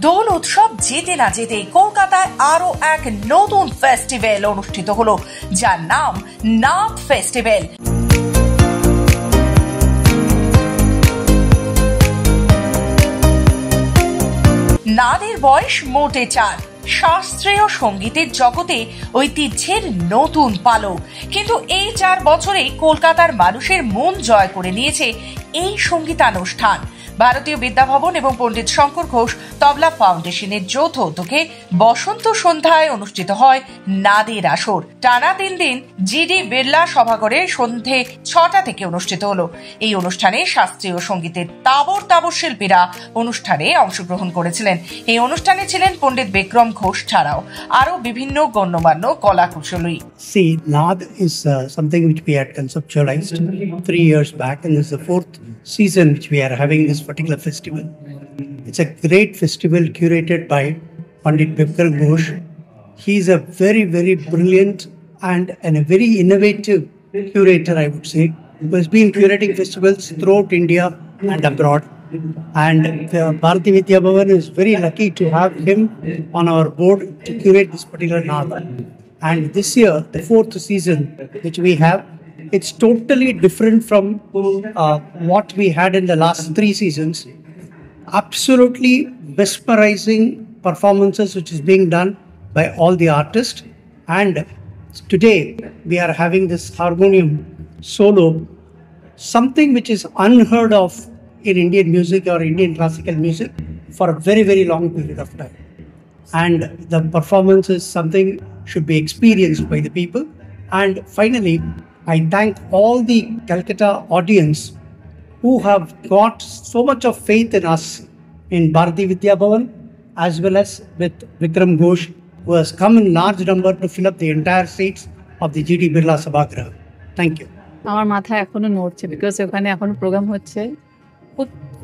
দোল উৎসব যেতে না যেতেই কলকাতায় আরো এক নতুন ফেস্টিভ্যাল অনুষ্ঠিত হলো, যার নাম নাথ ফেস্টিভ্যাল। নাদের বয়স মোটে 4, শাস্ত্রীয় সঙ্গীতের জগতে ঐতিহ্যের নতুন পালক। কিন্তু এই 4 বছরেই কলকাতার মানুষের মন জয় করে নিয়েছে এই সঙ্গীতানুষ্ঠান। ভারতীয় বিদ্যাভবন এবং পণ্ডিত শঙ্কর ঘোষ তবলা ফাউন্ডেশনের যৌথ উদ্যোগে বসন্ত সন্ধ্যায় অনুষ্ঠিত হয় নাদের আসর। টানা 3 দিন জিডি বিড়লা সভাঘরে সন্ধে 6টা থেকে অনুষ্ঠিত হলো। এই অনুষ্ঠানে শাস্ত্রীয় সঙ্গীতের তাবর তাবর শিল্পীরা অনুষ্ঠানে অংশগ্রহণ করেছিলেন। এই অনুষ্ঠানে ছিলেন পণ্ডিত বিক্রম ঘোষ ছাড়াও আরো বিভিন্ন গণ্যমান্য কলা কুশলী। See, Naad is something which we had conceptualized 3 years back, and this is the 4th season which we are having this particular festival. It's a great festival curated by Pandit Bikram Ghosh. He is a very, very brilliant and a very innovative curator, I would say, who has been curating festivals throughout India and abroad. And Bharati Vidya Bhavan is very lucky to have him on our board to curate this particular Naad. And this year, the 4th season which we have, it's totally different from what we had in the last 3 seasons. Absolutely mesmerizing performances which is being done by all the artists. And today we are having this harmonium solo, something which is unheard of in Indian music or Indian classical music for a very, very long period of time. And the performance is something should be experienced by the people. And finally, I thank all the Calcutta audience who have got so much of faith in us in Bharati Vidya Bhavan, as well as with Vikram Ghosh, who has come in large number to fill up the entire seats of the GD Birla Sabhagraha. Thank you. আমার মাথা এখনো নড়ছে because ওখানে এখনো programme হচ্ছে।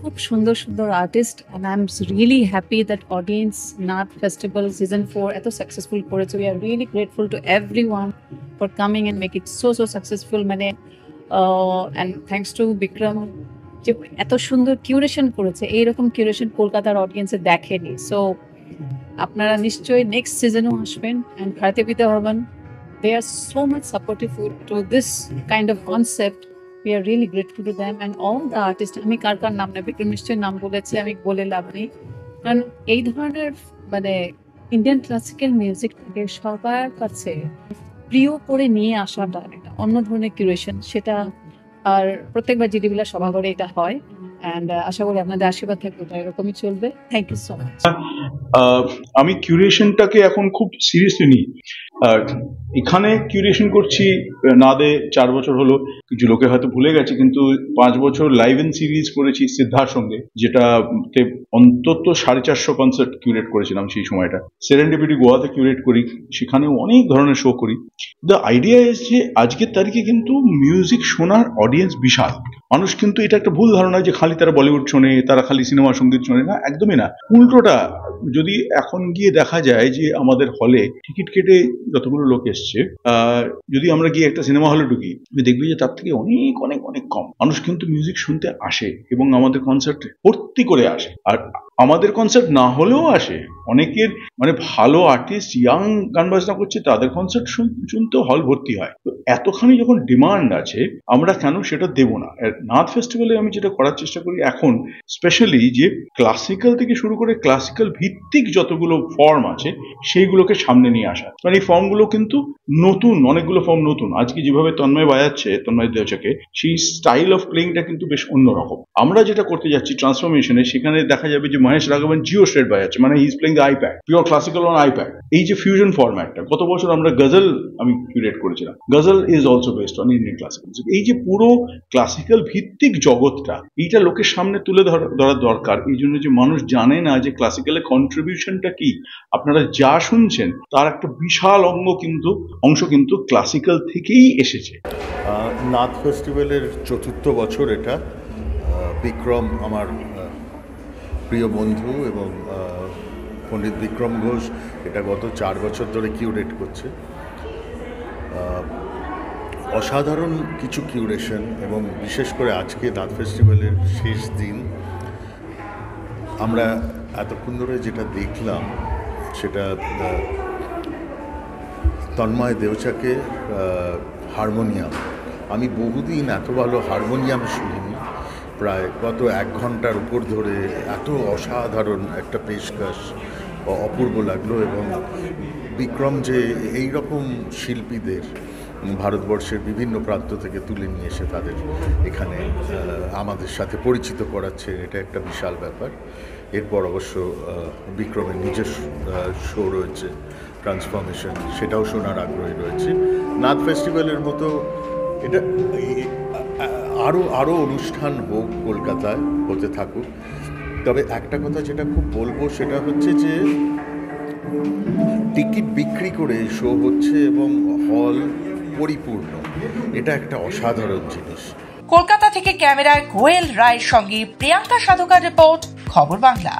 খুব সুন্দর সুন্দর artist, and I'm really happy that audience Nath Festival Season 4 এত সাকসেসফুল করেছে। We are really grateful to everyone for coming and make it so successful. And thanks to Bikram যে এত সুন্দর কিউরেশন করেছে, এইরকম কিউরেশন কলকাতার অডিয়েন্সে দেখেনি। সো আপনারা নিশ্চয়ই নেক্সট সিজনেও আসবেন। অ্যান্ড ভারতীয় বিদ্যা ভবন, they are so much supportive to this kind of concept. We are really grateful to them and all the artists. আমি কার নাম নেই, বিক্রম নিশ্চয়ই নাম বলেছে, আমি বলে লাভ নেই। কারণ এই ধরনের ইন্ডিয়ান ক্লাসিক্যাল মিউজিকটাকে সবার কাছে প্রিয় করে নিয়ে আসাটা একটা অন্য ধরনের কিউরেশন, সেটা আর প্রত্যেকবার জিডি বিড়লা সভাঘরে এটা হয়। অ্যান্ড আশা করি আপনাদের আশীর্বাদ থাকবে, ওটা এরকমই চলবে। Thank you so much. আমি কিউরেশনটাকে এখন খুব সিরিয়াসলি নিই। এখানে কিউরেশন করছি নাদে 4 বছর হলো। কিছু লোকে হয়তো ভুলে গেছে, কিন্তু 5 বছর লাইভ ইন সিরিজ করেছি সিদ্ধার সঙ্গে, যেটাতে অন্তত 450 কনসার্ট কিউরেট করেছিলাম সেই সময়টা। সেরেন্ডিপিটি গোয়াতে কিউরেট করি, সেখানেও অনেক ধরনের শো করি। দ্য আইডিয়া ইজ যে আজকের তারিখে কিন্তু মিউজিক শোনার অডিয়েন্স বিশাল। মানুষ কিন্তু এটা একটা ভুল ধারণা যে খালি তারা বলিউড শোনে, তারা খালি সিনেমা সঙ্গীত শোনে, না, একদমই না। উল্টোটা, যদি এখন গিয়ে দেখা যায় যে আমাদের হলে টিকিট কেটে যতগুলো লোক এসছে, যদি আমরা গিয়ে একটা সিনেমা হলে ঢুকি, দেখবি যে তার থেকে অনেক অনেক অনেক কম মানুষ কিন্তু মিউজিক শুনতে আসে এবং আমাদের কনসার্ট ভর্তি করে আসে। আর আমাদের কনসার্ট না হলেও আসে অনেকের, ভালো আর্টিস্ট ইয়াং গান বাজনা করছে, তাদের কনসার্ট শুনতেও হল ভর্তি হয়। তো এতখানি যখন ডিমান্ড আছে, আমরা কেন সেটা দেব না? নাথ ফেস্টিভ্যালে আমি যেটা করার চেষ্টা করি এখন স্পেশালি, যে ক্লাসিক্যাল থেকে শুরু করে ক্লাসিক্যাল ভিত্তিক যতগুলো ফর্ম আছে সেইগুলোকে সামনে নিয়ে আসা। এই ফর্মগুলো কিন্তু নতুন, অনেকগুলো ফর্ম নতুন। আজকে যেভাবে তন্ময় বাজাচ্ছে, তন্ময় দেওচাকে, সেই স্টাইল অফ প্লেইংটা কিন্তু বেশ অন্যরকম। আমরা যেটা করতে যাচ্ছি ট্রান্সফরমেশনে, সেখানে দেখা যাবে যে মহেশ রাঘবন জিও স্ট্রেট বাজাচ্ছে, he is playing the iPad, pure classical on iPad. এই যে ফিউশন ফরম্যাটটা, গত বছর আমরা গজল আমি কিউরেট করেছিলাম, ghazal is also based on Indian classical. এই যে পুরো ক্লাসিক্যাল ভিত্তিক জগৎটা, এইটা লোকের সামনে তুলে ধরা দরকার। এই জন্য যে মানুষ জানে না যে ক্লাসিক্যালের কন্ট্রিবিউশনটা কি। আপনারা যা শুনছেন তার একটা বিশাল অংশ কিন্তু ক্লাসিক্যাল থেকেই এসেছে। নাথ ফেস্টিভ্যালের 4র্থ বছর এটা। বিক্রম আমার প্রিয় বন্ধু এবং পণ্ডিত বিক্রম ঘোষ এটা গত 4 বছর ধরে কিউরেট করছে। অসাধারণ কিছু কিউরেশন, এবং বিশেষ করে আজকে নাথ ফেস্টিভ্যালের শেষ দিন আমরা এতক্ষণ ধরে যেটা দেখলাম সেটা তন্ময় দেওচাকের হারমোনিয়াম। আমি বহুদিন এত ভালো হারমোনিয়াম শুনিনি। প্রায় গত 1 ঘন্টার উপর ধরে এত অসাধারণ একটা পেশকশ অপূর্ব লাগলো। এবং বিক্রম যে এই রকম শিল্পীদের ভারতবর্ষের বিভিন্ন প্রান্ত থেকে তুলে নিয়ে এসে তাদের এখানে আমাদের সাথে পরিচিত করাচ্ছে, এটা একটা বিশাল ব্যাপার। এরপর অবশ্য বিক্রমের নিজের শো রয়েছে ট্রান্সফরমেশন, সেটাও শোনার আগ্রহী রয়েছে। নাথ ফেস্টিভ্যালের মতো এটা আরও অনুষ্ঠান হোক, কলকাতায় হতে থাকুক। তবে একটা কথা যেটা খুব বলবো সেটা হচ্ছে যে টিকিট বিক্রি করে শো হচ্ছে এবং হল পরিপূর্ণ, এটা একটা অসাধারণ জিনিস। কলকাতা থেকে ক্যামেরায় কোয়েল রায়ের সঙ্গে প্রিয়াঙ্কা সাধুকার রিপোর্ট, খবর বাংলা।